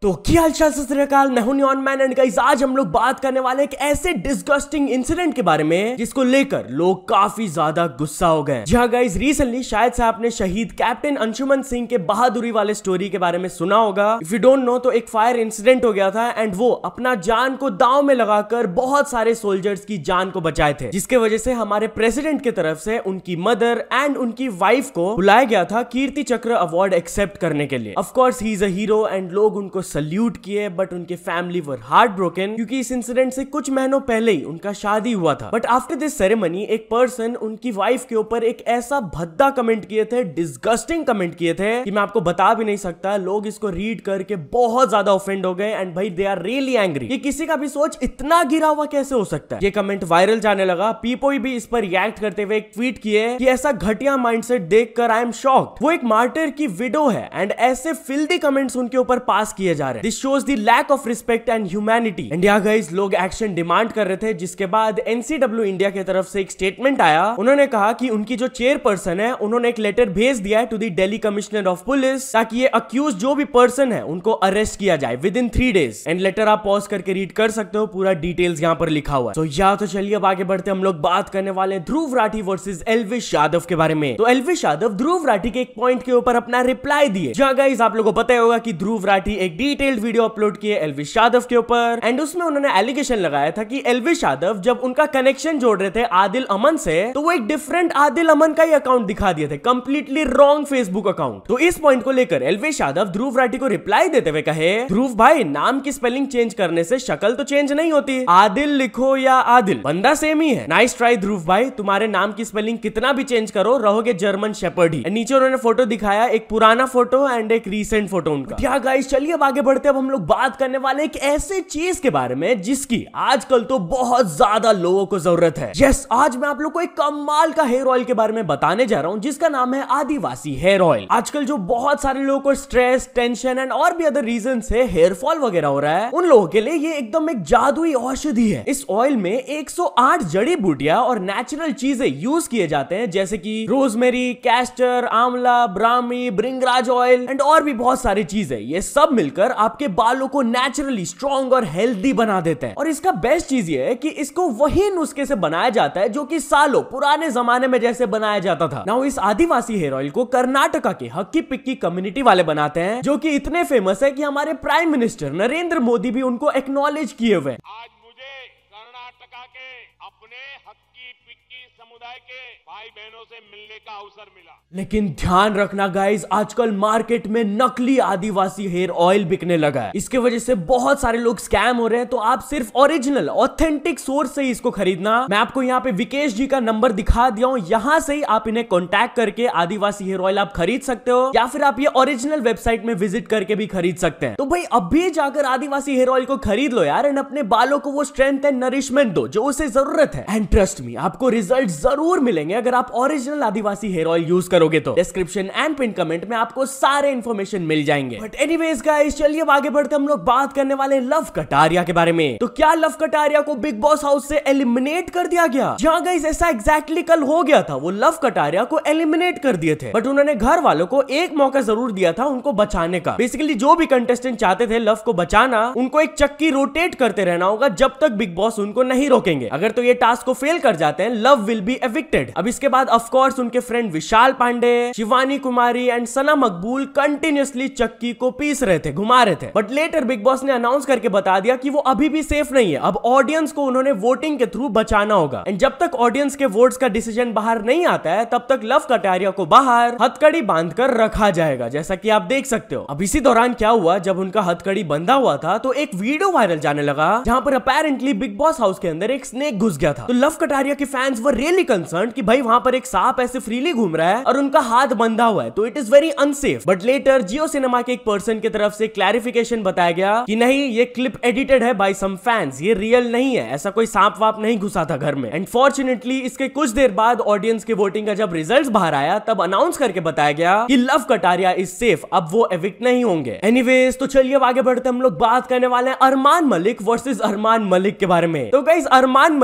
तो क्या हालचाल सत श्री अकाल, मैं हूं नियॉन मैन एंड गाइस आज हम लोग बात करने वाले एक ऐसे डिस्गस्टिंग इंसिडेंट के बारे में जिसको लेकर लोग काफी ज्यादा गुस्सा हो गए। जी हाँ गाइस, रिसेंटली शायद से आपने शहीद कैप्टन अंशुमन सिंह के बहादुरी वाले स्टोरी के बारे में सुना होगा। इफ यू डोंट नो तो एक फायर इंसिडेंट हो गया था एंड वो अपना जान को दांव में लगाकर बहुत सारे सोल्जर्स की जान को बचाए थे, जिसके वजह से हमारे प्रेसिडेंट की तरफ से उनकी मदर एंड उनकी वाइफ को बुलाया गया था कीर्ति चक्र अवार्ड एक्सेप्ट करने के लिए। Of course he is a hero and लोग उनको सल्यूट किए, बट उनके फैमिली वर हार्ट ब्रोकन क्योंकि इस इंसिडेंट से कुछ महीनों पहले ही उनका शादी हुआ था। बट आफ्टर दिस सेरेमनी एक पर्सन उनकी वाइफ के ऊपर एक ऐसा भद्दा कमेंट किए थे, डिस्गस्टिंग कमेंट किए थे कि मैं आपको बता भी नहीं सकता। लोग इसको रीड करके बहुत ज्यादा ऑफेंड हो गए एंड भाई दे आर रियली एंग्री कि किसी का भी सोच इतना गिरा हुआ कैसे हो सकता है। ये कमेंट वायरल जाने लगा। पीपल भी इस पर रिएक्ट करते हुए एक ट्वीट किए कि ऐसा घटिया माइंडसेट देखकर आई एम शॉक्ड। वो एक मार्टर की विडो है एंड ऐसे फिल्दी कमेंट्स उनके ऊपर पास किए जा रहे हैं। shows the lack of respect and humanity and yeah guys, लोग एक्शन डिमांड कर रहे थे, जिसके बाद एनसीडब्ल्यू इंडिया की तरफ से एक स्टेटमेंट आया। उन्होंने कहा कि उनकी जो चेयरपर्सन है उन्होंने एक लेटर भेज दिया है to the Delhi commissioner of police ताकि ये अक्यूज जो भी पर्सन है उनको अरेस्ट किया जाए with in 3 days। And later आप पॉज करके रीड कर सकते हो, पूरा डिटेल्स यहाँ पर लिखा हुआ है। तो चलिए अब आगे बढ़ते हम लोग बात करने वाले हैं ध्रुव राठी वर्सेस एल्विश यादव के बारे में। तो एल्विश यादव ध्रुव राठी के एक पॉइंट के ऊपर अपना रिप्लाई दिए। जहाँ गाइस आप लोगों को पता होगा कि ध्रुव राठी एक डिटेल्ड वीडियो अपलोड किए एल्विश यादव के ऊपर एंड उसमें उन्होंने एलिगेशन लगाया था कि एल्विश यादव जब उनका कनेक्शन जोड़ रहे थे आदिल अमन से तो वो एक डिफरेंट आदिल अमन का ही अकाउंट दिखा दिए थे, कंप्लीटली रॉन्ग फेसबुक अकाउंट। तो इस पॉइंट को लेकर एल्विश यादव ध्रुव राठी को रिप्लाई देते हुए कहे, ध्रुव भाई नाम की स्पेलिंग चेंज करने से शक्ल तो चेंज नहीं होती, आदिल लिखो या आदिल बंदा सेम ही है। नाइस ट्राई ध्रुव भाई, तुम्हारे नाम की स्पेलिंग कितना भी चेंज करो रहोगे जर्मन शेपर्ड ही। नीचे उन्होंने फोटो दिखाया, एक पुराना फोटो एंड एक रीसेंट फोटो उनका। क्या गाइस, चलिए अब आगे बढ़ते, अब हम लोग बात करने वाले एक ऐसे चीज के बारे में जिसकी आजकल तो बहुत ज्यादा लोगों को जरूरत है। यस, आज मैं आप लोग को एक कमाल का हेयर ऑयल के बारे में बताने जा रहा हूं जिसका नाम है आदिवासी हेयर ऑयल। आजकल जो बहुत सारे लोगों को स्ट्रेस, टेंशन एंड और भी अदर रीजन से हेयर फॉल वगैरह हो रहा है, उन लोगों के लिए ये एकदम एक जादुई औषधि है। इस ऑयल में 108 जड़ी बूटियां और नेचुरल चीजें यूज किए जाते हैं, जैसे कि रोजमेरी, कैस्टर, आंवला, ब्राह्मी, भृंगराज ऑयल एंड और भी बहुत सारी चीजें। ये सब मिलकर आपके बालों को नेचुरली स्ट्रॉन्ग और हेल्दी बना देते हैं। और इसका बेस्ट चीज ये है कि इसको वही नुस्खे से बनाया जाता है जो कि सालों पुराने जमाने में जैसे बनाया जाता था। नाउ इस आदिवासी हेयर ऑयल को कर्नाटका के हक्की पिक्की कम्युनिटी वाले बनाते हैं, जो कि इतने फेमस है कि हमारे प्राइम मिनिस्टर नरेंद्र मोदी भी उनको एक्नॉलेज किए हुए। आज मुझे कर्नाटका के अपने हक्की पिक्की समुदाय के भाई बहनों से मिलने का अवसर मिला। लेकिन ध्यान रखना गाइस, आजकल मार्केट में नकली आदिवासी हेयर ऑयल बिकने लगा है। इसके वजह से बहुत सारे लोग स्कैम हो रहे हैं। तो आप सिर्फ ओरिजिनल ऑथेंटिक सोर्स से ही इसको खरीदना। मैं आपको यहाँ पे विकेश जी का नंबर दिखा दिया हूँ, यहाँ से ही आप इन्हें कॉन्टैक्ट करके आदिवासी हेयर ऑयल आप खरीद सकते हो, या फिर आप ये ओरिजिनल वेबसाइट में विजिट करके भी खरीद सकते हैं। तो भाई अभी जाकर आदिवासी हेयर ऑयल को खरीद लो यार एंड अपने बालों को वो स्ट्रेंथ एंड नरिशमेंट दो जो उसे जरूरत है। एंड ट्रस्ट मी, आपको रिजल्ट जरूर मिलेंगे अगर आप ओरिजिनल आदिवासी हेयर ऑयल यूज करोगे तो। डिस्क्रिप्शन एंड पिन कमेंट में आपको सारे इंफॉर्मेशन मिल जाएंगे। बट एनीवेज गाइस, चलिए अब आगे बढ़ते हम लोग बात करने वाले लव कटारिया के बारे में। तो क्या लव कटारिया को बिग बॉस हाउस से एलिमिनेट कर दिया गया? जहां गाइस ऐसा एग्जैक्टली कल हो गया था, वो लव कटारिया को एलिमिनेट कर दिए थे, बट उन्होंने घर वालों को एक मौका जरूर दिया था उनको बचाने का। बेसिकली जो भी कंटेस्टेंट चाहते थे लव को बचाना, उनको एक चक्की रोटेट करते रहना होगा जब तक बिग बॉस उनको नहीं रोकेंगे। अगर तो ये टास्क को फेल कर जाते हैं, लव विल बी एविक्टेड। अब इसके बाद ऑफ कोर्स उनके friend Vishal Pandey, Shivani Kumari and Sana Maqbool continuously चक्की को पीस रहे थे, घुमा रहे थे। बट लेटर बिग बॉस ने अनाउंस करके बता दिया कि वो अभी भी सेफ नहीं है। अब ऑडियंस को उन्होंने वोटिंग के थ्रू बचाना होगा एंड जब तक ऑडियंस के वोट्स का डिसीजन बाहर नहीं आता है तब तक लव कटारिया को बाहर हथकड़ी बांधकर रखा जाएगा, जैसा कि आप देख सकते हो। अब इसी दौरान क्या हुआ, जब उनका हथकड़ी बंधा हुआ था तो एक वीडियो वायरल जाने लगा जहां पर अपेरेंटली बिग बॉस हाउस के अंदर एक स्नेक घुस गया था। तो लव कटारिया के फैंस वर रियली कंसर्न्ड कि भाई वहां पर एक सांप ऐसे फ्रीली घूम रहा है और उनका हाथ बंधा हुआ है, तो it is very unsafe. But later Jio cinema के एक पर्सन की तरफ से क्लैरिफिकेशन बताया गया कि नहीं, ये क्लिप एडिटेड है बाय सम फैंस, ये रियल नहीं है, ऐसा कोई सांप वाप नहीं घुसा था घर में। एंड फॉर्चुनेटली इसके कुछ देर बाद ऑडियंस के वोटिंग का जब रिजल्ट्स बाहर आया तब अनाउंस करके बताया गया कि लव कटारिया इज सेफ, अब वो एविक्ट नहीं होंगे। एनीवेज, तो चलिए अब आगे बढ़ते हम लोग बात करने वाले हैं अरमान मलिक वर्सेस अरमान मलिक के बारे में। तो गाइस अरमान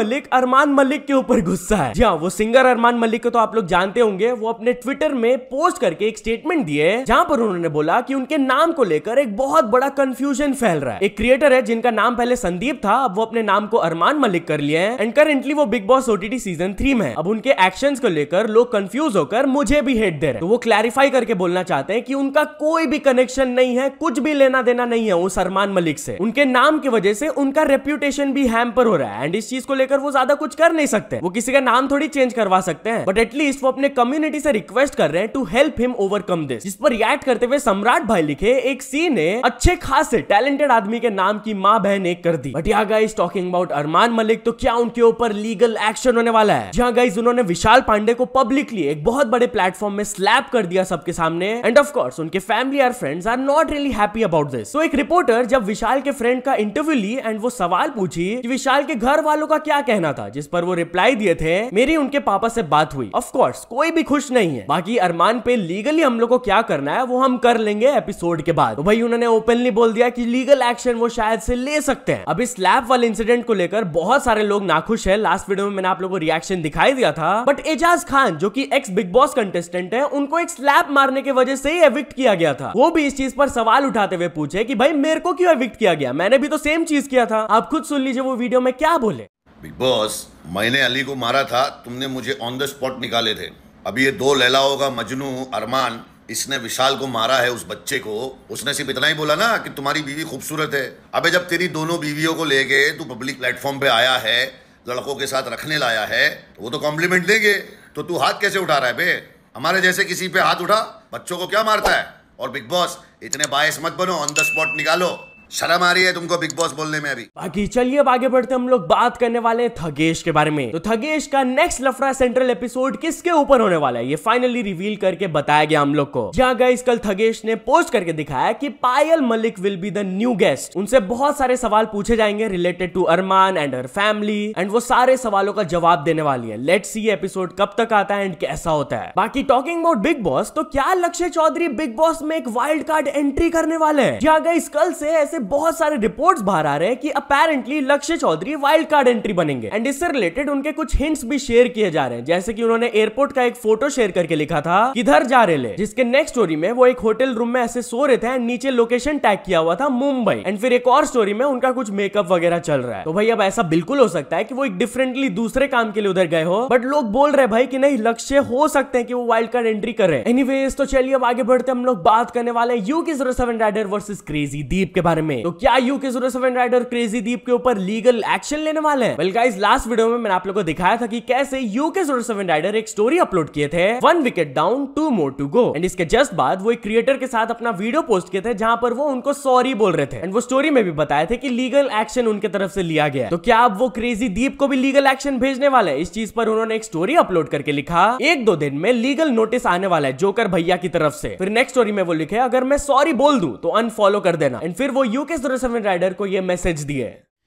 मलिक के ऊपर गुस्सा है। जी हाँ, वो सिंगर अरमान मलिक को तो आप लोग जानते होंगे। वो अपने ट्विटर में पोस्ट करके एक स्टेटमेंट दिए जहां पर उन्होंने बोला कि उनके नाम को लेकर एक बहुत बड़ा कंफ्यूजन फैल रहा है। एक क्रिएटर है जिनका नाम पहले संदीप था, अब वो अपने नाम को अरमान मलिक कर लिए हैं एंड करेंटली वो बिग बॉस ओटीटी सीजन 3 में है। अब उनके एक्शंस को लेकर लोग कंफ्यूज होकर मुझे भी हेट दे रहे हैं। तो वो क्लैरिफाई करके बोलना चाहते हैं कि उनका कोई भी कनेक्शन नहीं है, कुछ भी लेना देना नहीं है उस अरमान मलिक से। उनके नाम की वजह से उनका रेप्यूटेशन भी हैम्पर हो रहा है एंड इस चीज को लेकर वो ज्यादा कुछ कर नहीं सकते। वो किसी का नाम थोड़ी चेंज करवा सकते हैं, बट एटलीस्ट वो अपने कम्युनिटी से रिक्वेस्ट कर रहे हैं to help him overcome this. जिस पर रिएक्ट करते हुए सम्राट भाई लिखे, एक सी ने अच्छे खासे टैलेंटेड आदमी के नाम की मां बहन एक कर दी। बट या guys talking about Armaan Malik, तो क्या उनके ऊपर लीगल एक्शन होने वाला है? जहां गाइस उन्होंने विशाल पांडे को पब्लिकली एक बहुत बड़े प्लेटफॉर्म में स्लैप कर दिया सबके सामने एंड ऑफ कोर्स उनके फैमिली और friends are not really happy about this. तो एक रिपोर्टर जब विशाल के फ्रेंड का इंटरव्यू ली एंड वो सवाल पूछी कि विशाल के घर वालों का क्या कहना था, जिस पर वो रिप्लाई दिए थे, मेरी उनके पापा से बात हुई। ऑफ कोर्स कोई भी खुश नहीं है, बाकी अरमान पे लीगली हम लोग को क्या करना है वो हम कर लेंगे एपिसोड के बाद। तो भाई उन्होंने ओपनली बोल दिया कि लीगल एक्शन वो शायद से ले सकते हैं। अब इस स्लैप वाले इंसिडेंट को लेकर बहुत सारे लोग नाखुश है। लास्ट वीडियो में मैंने आप लोगों को रिएक्शन दिखाई दिया था, बट एजाज खान जो कि एक्स बिग बॉस कंटेस्टेंट है, उनको एक स्लैप मारने की वजह से ही एविक्ट किया गया था। वो भी इस चीज पर सवाल उठाते हुए पूछे कि भाई मेरे को क्यों एविक्ट किया गया, मैंने भी तो सेम चीज किया था। आप खुद सुन लीजिए वो वीडियो में क्या बोले। बिग बॉस, मैंने अली को मारा था, तुमने मुझे ऑन द स्पॉट निकाले थे। अभी ये दो लैलाओं का मजनू अरमान, इसने विशाल को मारा है, उस बच्चे को। उसने सिर्फ इतना ही बोला ना कि तुम्हारी बीवी खूबसूरत है। अबे जब तेरी दोनों बीवियों को लेके तू पब्लिक प्लेटफॉर्म पे आया है, लड़कों के साथ रखने लाया है, तो वो तो कॉम्प्लीमेंट देंगे। तो तू हाथ कैसे उठा रहा है बे? हमारे जैसे किसी पे हाथ उठा, बच्चों को क्या मारता है? और बिग बॉस इतने बायस मत बनो, ऑन द स्पॉट निकालो। शर्म आ रही है तुमको बिग बॉस बोलने में अभी। बाकी चलिए अब आगे बढ़ते हम लोग बात करने वाले हैं थगेश के बारे में। तो थगेश का नेक्स्ट लफड़ा सेंट्रल एपिसोड किसके ऊपर होने वाला है ये फाइनली रिवील करके बताया गया हम लोग को। जहां गाइस कल थगेश ने पोस्ट करके दिखाया कि Payal Malik will be the new guest. उनसे बहुत सारे सवाल पूछे जाएंगे related to Armaan and her family and वो सारे सवालों का जवाब देने वाली है। लेट्स सी एपिसोड कब तक आता है एंड कैसा होता है। बाकी टॉकिंग अबाउट बिग बॉस, तो क्या लक्ष्य चौधरी बिग बॉस में एक वाइल्ड कार्ड एंट्री करने वाले हैं? जहां गाइस कल से ऐसे बहुत सारे रिपोर्ट्स बाहर आ रहे हैं कि अपेरेंटली लक्ष्य चौधरी वाइल्ड कार्ड एंट्री बनेंगे एंड इससे रिलेटेड उनके कुछ हिंट्स भी शेयर किए जा रहे हैं। जैसे कि उन्होंने एयरपोर्ट का एक फोटो शेयर करके लिखा था किधर जा रहे ले, जिसके नेक्स्ट स्टोरी में वो एक होटल रूम में ऐसे सो रहे थे एंड नीचे लोकेशन टैग किया हुआ था मुंबई एंड फिर एक और स्टोरी में उनका कुछ मेकअप वगैरह चल रहा है। तो भाई अब ऐसा बिल्कुल हो सकता है कि वो एक डिफरेंटली दूसरे काम के लिए उधर गए हो, बट लोग बोल रहे भाई कि नहीं लक्ष्य हो सकते हैं कि वो वाइल्ड कार्ड एंट्री करें। एनीवेज तो चलिए अब आगे बढ़ते हम लोग बात करने वाले UK07 राइडर वर्सेस क्रेजी दीप के बारे में। तो क्या UK07 राइडर क्रेजी दीप के ऊपर लीगल एक्शन लेने वाले हैं? वेल गाइस लास्ट वीडियो में मैंने आप लोगों को दिखाया था कि कैसे UK07 राइडर एक स्टोरी अपलोड किए थे 1 wicket down 2 more to go and इसके जस्ट बाद वो एक क्रिएटर के साथ अपना वीडियो पोस्ट किए थे जहां पर वो उनको सॉरी बोल रहे थे एंड वो स्टोरी में भी बताए थे कि लीगल एक्शन उनके तरफ से लिया गया। तो क्या अब वो क्रेजी दीप को भी लीगल एक्शन भेजने वाले हैं? इस चीज पर उन्होंने एक स्टोरी अपलोड करके लिखा 1-2 दिन में लीगल नोटिस आने वाला है जोकर भैया की तरफ से। फिर नेक्स्ट स्टोरी में वो लिखे अगर मैं सॉरी बोल दूं तो अनफॉलो कर देना एंड फिर वो UK07 राइडर को ये मैसेज दिए।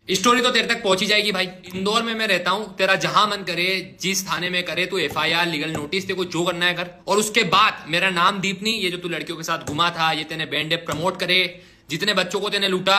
स्टोरी तो तेरे तक पहुंची जाएगी भाई। इंदौर में मैं रहता हूं, तेरा जहां मन करे जिस थाने में करे तू FIR लीगल नोटिस तेरे को जो करना है कर। और उसके बाद मेरा नाम दीपनी, ये जो तू लड़कियों के साथ घुमा था, ये तेने बैंड प्रमोट करे, जितने बच्चों को तेने लूटा,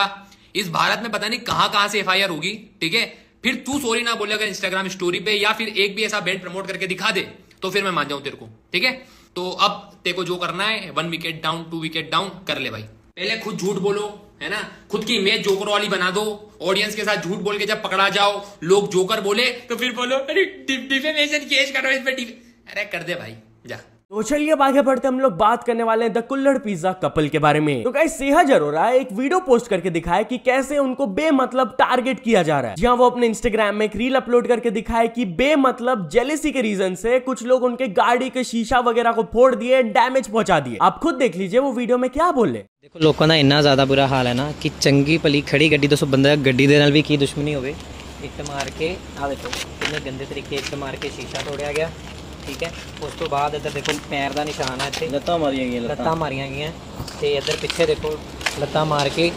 इस भारत में पता नहीं कहां से FIR होगी, ठीक है। फिर तू सॉरी ना बोले अगर इंस्टाग्राम स्टोरी पे या फिर एक भी ऐसा बैंड प्रमोट करके दिखा दे तो फिर मैं मान जाऊं तेरे को, ठीक है। तो अब तेरे को जो करना है 1 विकेट डाउन 2 विकेट डाउन कर ले भाई। पहले खुद झूठ बोलो, है ना, खुद की इमेज जोकर वाली बना दो। ऑडियंस के साथ झूठ बोल के जब पकड़ा जाओ, लोग जोकर बोले तो फिर बोलो अरे डिफेमेशन केस करो इस पे। अरे कर दे भाई जा। तो चलिए अब आगे बढ़ते हम लोग बात करने वाले हैं द कुल्हड़ पिज्जा कपल के बारे में। तो गाइस सेहज अरोरा एक वीडियो पोस्ट करके दिखाया कि कैसे उनको बेमतलब टारगेट किया जा रहा है। जहां वो अपने इंस्टाग्राम में एक रील अपलोड करके दिखाया कि बेमतलब जेलेसी के रीजन से कुछ लोग उनके गाड़ी के शीशा वगैरह को फोड़ दिए, डैमेज पहुंचा दिए। आप खुद देख लीजिए वो वीडियो में क्या बोले। देखो लोगों का इन्ना ज्यादा बुरा हाल है ना कि चंगी भली खड़ी गड्डी तो बंदा गड्डी दे नाल भी की दुश्मनी होवे, इट मार के आ देखो कितने गंदे तरीके इट मार के शीशा तोड़िया गया, ठीक है। उस तो बाद इधर देखो पैर का निशान है, इतने लत्तां मारिया गई ते इधर पिछे देखो लत्तां मार के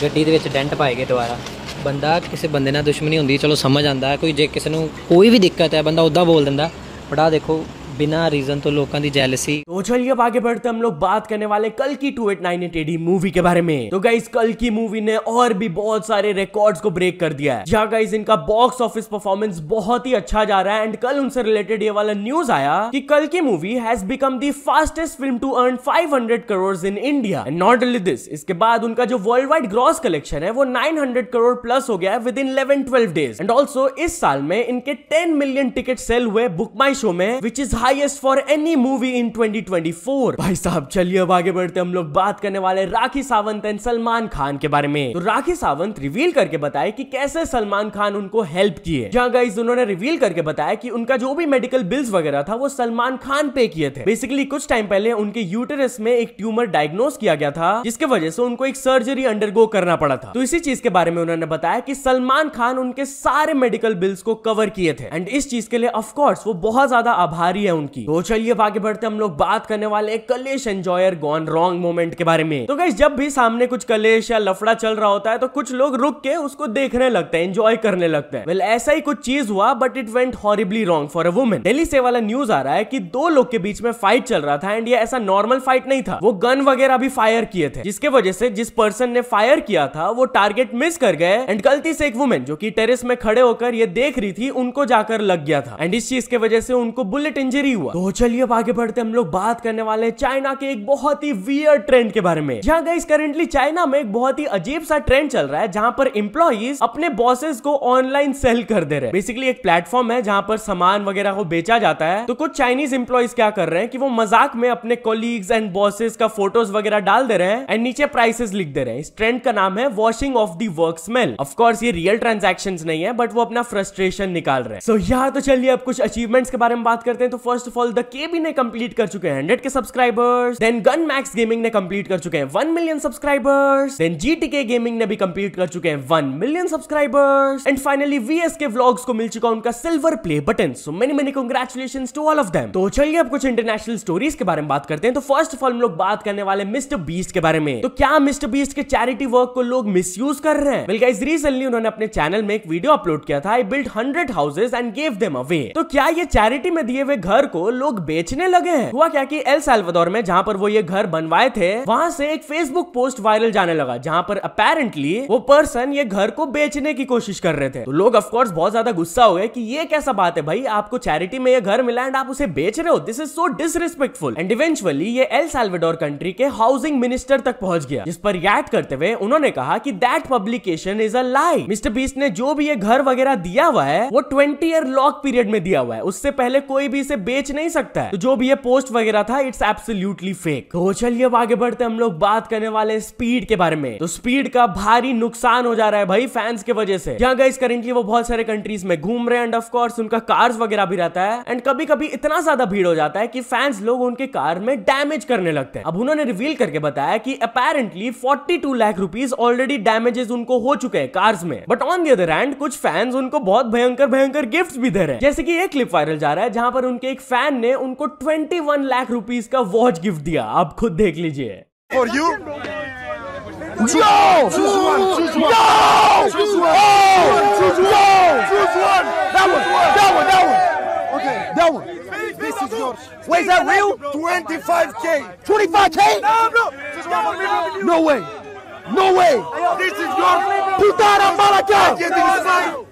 गड्डी दे विच डेंट पाए गए दोबारा। बंदा किसी बंदे नाल दुश्मनी होंदी चलो समझ आंदा है, कोई जे किसी नूं कोई भी दिक्कत है बंदा उदा बोल दिंदा, बड़ा देखो बिना रीजन तो लोगों की जेलसी। तो चलिए अब आगे बढ़ते हम लोग बात करने वाले कल की 2898 AD मूवी के बारे में। तो गाइस कल की मूवी ने और भी बहुत सारे रिकॉर्ड्स को ब्रेक कर दिया है। जहाँ गाइस इनका बॉक्स ऑफिस परफॉर्मेंस बहुत ही अच्छा जा रहा है एंड कल उनसे रिलेटेड ये वाला न्यूज आया कि कल की movie has become the fastest film to earn 500 crore in India and not only this, इसके बाद उनका जो वर्ल्ड वाइड ग्रॉस कलेक्शन है वो 900 करोड़ प्लस हो गया है with in 11-12 days and also इस साल में इनके 10 मिलियन टिकट सेल हुए बुक माई शो में which is highest for any movie इन 2024। भाई साहब चलिए अब आगे बढ़ते हम लोग बात करने वाले राखी सावंत एंड सलमान खान के बारे में। तो राखी सावंत रिवील करके बताए कि कैसे सलमान खान उनको हेल्प किए। जहां गाइस उन्होंने रिवील करके बताया कि उनका जो भी मेडिकल बिल्स वगैरह था वो सलमान खान पे किए थे। बेसिकली कुछ टाइम पहले उनके यूटेरस में एक ट्यूमर डायग्नोस किया गया था जिसके वजह से उनको एक सर्जरी अंडरगो करना पड़ा था। तो इसी चीज के बारे में उन्होंने बताया कि सलमान खान उनके सारे मेडिकल बिल्स को कवर किए थे एंड इस चीज के लिए ऑफ कोर्स वो बहुत ज्यादा आभारी है उनकी। तो चलिए अब आगे बढ़ते हम लोग बात करने वाले कलेश एंजॉयर गॉन रॉन्ग मोमेंट के बारे में। तो गाइस जब भी सामने कुछ कलेश या लफड़ा चल रहा होता है तो कुछ लोग रुक के उसको देखने लगते हैं, एंजॉय करने लगते हैं। वेल ऐसा ही कुछ चीज हुआ but it went horribly wrong for a woman. Delhi से वाला न्यूज आ रहा है कि दो लोग के बीच में फाइट चल रहा था एंड ये ऐसा नॉर्मल फाइट नहीं था, वो गन वगैरह भी फायर किए थे जिसके वजह से जिस पर्सन ने फायर किया था वो टारगेट मिस कर गए एंड गलती से एक वुमन जो कि टेरेस में खड़े होकर ये देख रही थी उनको जाकर लग गया था एंड इस चीज के वजह से उनको बुलेट इंजरी हुआ। तो चलिए अब आगे बढ़ते हम लोग बात करने वाले चाइना के एक बहुत ही वियर्ड ट्रेंड के बारे में। जहां गाइस करंटली चाइना में एक बहुत ही अजीब सा ट्रेंड चल रहा है जहां पर एम्प्लॉइज अपने बॉसेस को ऑनलाइन सेल कर दे रहे हैं। बेसिकली एक प्लेटफॉर्म है जहां पर सामान वगैरह को बेचा जाता है। तो कुछ चाइनीज एम्प्लॉइज क्या कर रहे हैं कि वो मजाक में अपने कोलीग्स एंड बॉसेस का फोटोज वगैरह डाल दे रहे हैं एंड नीचे प्राइसेस लिख दे रहे हैं। इस ट्रेंड का नाम है washing of the work smell. Of course ये रियल ट्रांजैक्शंस नहीं है बट वो अपना फ्रस्ट्रेशन निकाल रहे हैं। सो यहाँ तो चलिए अब कुछ अचीवमेंट्स के बारे में बात करते हैं। तो first of all the KB ने कंप्लीट कर चुके हैं 100 के subscribers. Then Gun Max Gaming ने कंप्लीट कर चुके हैं 1 million subscribers. Then GTK Gaming ने भी कंप्लीट कर चुके हैं 1 million subscribers and finally VSK vlogs को मिल चुका उनका silver play button. So many congratulations to all of them. तो चलिए अब कुछ इंटरनेशनल स्टोरीज के बारे में बात करते हैं। तो फर्स्ट ऑफ ऑल हम लोग बात करने वाले मिस्टर बीस्ट के बारे में। तो क्या मिस्टर बीस्ट के चैरिटी वर्क को लोग मिसयूज कर रहे हैं? वेल गाइस रिसेंटली उन्होंने अपने चैनल में एक वीडियो अपलोड किया था, I built 100 houses and gave them away. तो क्या ये चैरिटी में दिए हुए घर को लोग बेचने लगे हैं? हुआ क्या कि एल साल्वाडोर में जहां पर वो ये घर बनवाए थे वहां से एक फेसबुक पोस्ट वायरल जाने लगा जहां पर अपेरेंटली वो पर्सन ये घर को बेचने की कोशिश कर रहे थे। तो लोग ऑफ कोर्स बहुत ज्यादा गुस्सा हो गए कि ये कैसा बात है भाई, आपको चैरिटी में ये घर मिला एंड आप उसे बेच रहे हो, this is so disrespectful. And eventually ये एल साल्वाडोर कंट्री के हाउसिंग मिनिस्टर तक पहुंच गया जिस पर रिएक्ट करते हुए उन्होंने कहा कि that publication is a lie. Mister beast ने जो भी ये घर वगैरह दिया हुआ है वो 20 ईयर लॉक पीरियड में दिया हुआ है, उससे पहले कोई भी इसे बेच नहीं सकता है। तो जो भी ये पोस्ट वगैरह था इट्स एब्सोल्युटली फेक। तो चलिए अब आगे बढ़ते हम लोग बात करने वाले स्पीड के बारे में। तो स्पीड का भारी नुकसान हो जा रहा है भाई फैंस की वजह से। जहां गाइस करंटली वो बहुत सारे कंट्रीज में घूम रहे हैं एंड ऑफ कोर्स उनका कार्स वगैरह भी रहता है एंड कभी कभी इतना ज्यादा भीड़ हो जाता है कि फैंस लोग उनके कार में डैमेज करने लगते हैं। अब उन्होंने रिवील करके बताया कि apparently 42 lakh rupees already damages उनको हो चुके हैं कार्स में। But on the other hand कुछ फैंस उनको बहुत भयंकर गिफ्ट्स भी दे रहे हैं। जैसे कि एक क्लिप वायरल जा रहा है जहां पर उनके एक फैन ने उनको 21 लाख रुपीस का वॉच गिफ्ट दिया। आप खुद देख लीजिए। For you? No! Choose one! Choose one! No! Choose one! Oh! Choose one! Choose one! That one! That one! That one! Okay, that one. This is yours. Wait, is that real? 25K. 25K? No, no way. No way. This is yours. Putara Malaka. Get inside.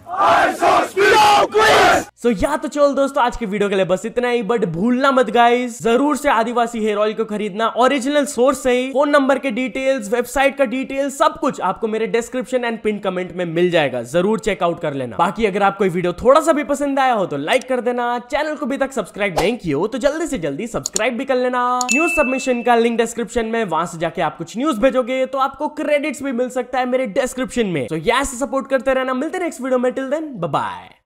So या तो चलो दोस्तों आज के video के लिए बस इतना ही, बट भूलना मत गाइस जरूर से आदिवासी हेयर ऑयल को खरीदना ओरिजिनल सोर्स से ही। फोन नंबर के डिटेल्स, वेबसाइट का डिटेल्स, सब कुछ आपको मेरे डिस्क्रिप्शन एंड पिन कमेंट में मिल जाएगा, जरूर चेकआउट कर लेना। बाकी अगर आपको वीडियो थोड़ा सा भी पसंद आया हो तो लाइक कर देना, चैनल को अभी तक सब्सक्राइब नहीं किया हो तो जल्दी से जल्दी सब्सक्राइब भी कर लेना। न्यूज सबमिशन का लिंक डिस्क्रिप्शन में, वहां से जाके आप कुछ न्यूज भेजोगे तो आपको क्रेडिट्स भी मिल सकता है मेरे डिस्क्रिप्शन में। तो यहाँ से सपोर्ट करते रहना, मिलते नेक्स्ट वीडियो में, टिल देन बाय बाय।